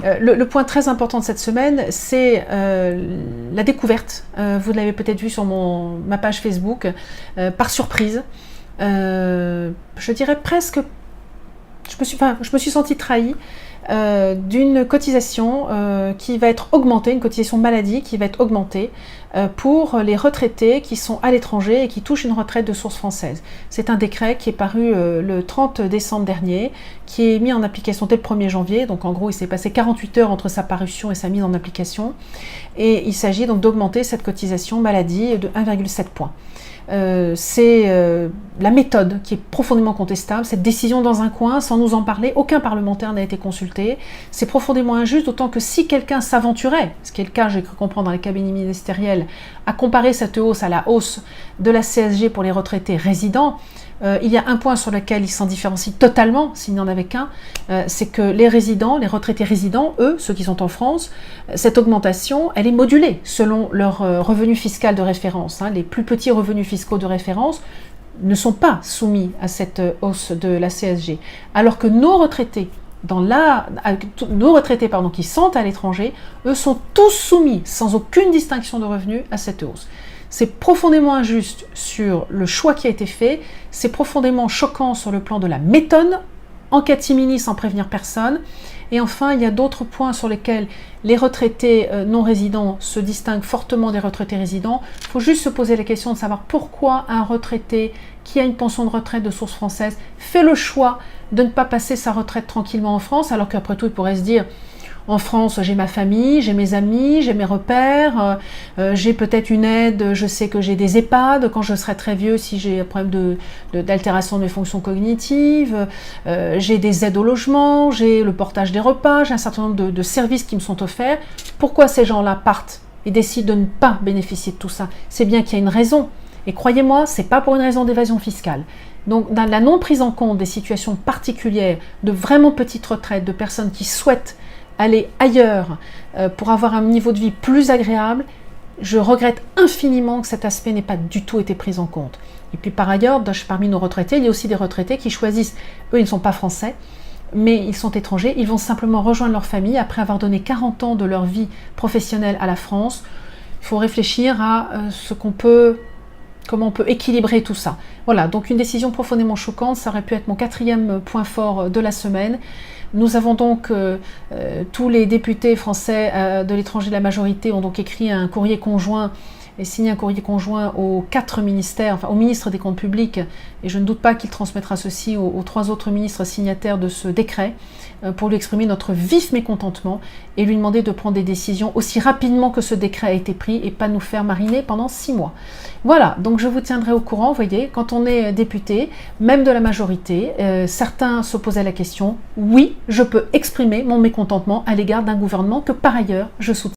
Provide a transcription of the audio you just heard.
Le point très important de cette semaine, c'est la découverte, vous l'avez peut-être vu sur ma page Facebook, par surprise. Je dirais presque, je me suis sentie trahie d'une cotisation qui va être augmentée, une cotisation maladie qui va être augmentée pour les retraités qui sont à l'étranger et qui touchent une retraite de source française. C'est un décret qui est paru le 30 décembre dernier, qui est mis en application dès le 1er janvier, donc en gros il s'est passé 48 heures entre sa parution et sa mise en application, et il s'agit donc d'augmenter cette cotisation maladie de 1,7 points. C'est la méthode qui est profondément contestable, cette décision dans un coin, sans nous en parler, aucun parlementaire n'a été consulté, c'est profondément injuste, d'autant que si quelqu'un s'aventurait, ce qui est le cas, j'ai cru comprendre dans les cabinets ministériels, à comparer cette hausse à la hausse de la CSG pour les retraités résidents, il y a un point sur lequel ils s'en différencient totalement, s'il n'y en avait qu'un, c'est que les résidents, les retraités résidents, eux, ceux qui sont en France, cette augmentation, elle est modulée selon leur revenu fiscal de référence. Les plus petits revenus fiscaux de référence ne sont pas soumis à cette hausse de la CSG, alors que nos retraités, qui sont à l'étranger, eux sont tous soumis, sans aucune distinction de revenus, à cette hausse. C'est profondément injuste sur le choix qui a été fait, c'est profondément choquant sur le plan de la méthode, en catimini sans prévenir personne. Et enfin, il y a d'autres points sur lesquels les retraités non résidents se distinguent fortement des retraités résidents. Il faut juste se poser la question de savoir pourquoi un retraité qui a une pension de retraite de source française fait le choix de ne pas passer sa retraite tranquillement en France, alors qu'après tout, il pourrait se dire: en France, j'ai ma famille, j'ai mes amis, j'ai mes repères, j'ai peut-être une aide, je sais que j'ai des EHPAD quand je serai très vieux si j'ai un problème d'altération de mes fonctions cognitives, j'ai des aides au logement, j'ai le portage des repas, j'ai un certain nombre de services qui me sont offerts. Pourquoi ces gens-là partent et décident de ne pas bénéficier de tout ça? C'est bien qu'il y a une raison. Et croyez-moi, c'est pas pour une raison d'évasion fiscale. Donc, dans la non prise en compte des situations particulières de vraiment petites retraites, de personnes qui souhaitent aller ailleurs pour avoir un niveau de vie plus agréable, je regrette infiniment que cet aspect n'ait pas du tout été pris en compte. Et puis par ailleurs, parmi nos retraités, il y a aussi des retraités qui choisissent, eux ils ne sont pas français, mais ils sont étrangers, ils vont simplement rejoindre leur famille après avoir donné 40 ans de leur vie professionnelle à la France. Il faut réfléchir à comment on peut équilibrer tout ça. Voilà, donc une décision profondément choquante, ça aurait pu être mon 4e point fort de la semaine. Nous avons donc, tous les députés français de l'étranger de la majorité ont donc écrit un courrier conjoint et signé un courrier conjoint aux 4 ministères, enfin au ministre des Comptes publics, et je ne doute pas qu'il transmettra ceci aux 3 autres ministres signataires de ce décret, pour lui exprimer notre vif mécontentement et lui demander de prendre des décisions aussi rapidement que ce décret a été pris et pas nous faire mariner pendant 6 mois. Voilà, donc je vous tiendrai au courant. Vous voyez, quand on est député, même de la majorité, certains se posaient la question: oui, je peux exprimer mon mécontentement à l'égard d'un gouvernement que par ailleurs je soutiens.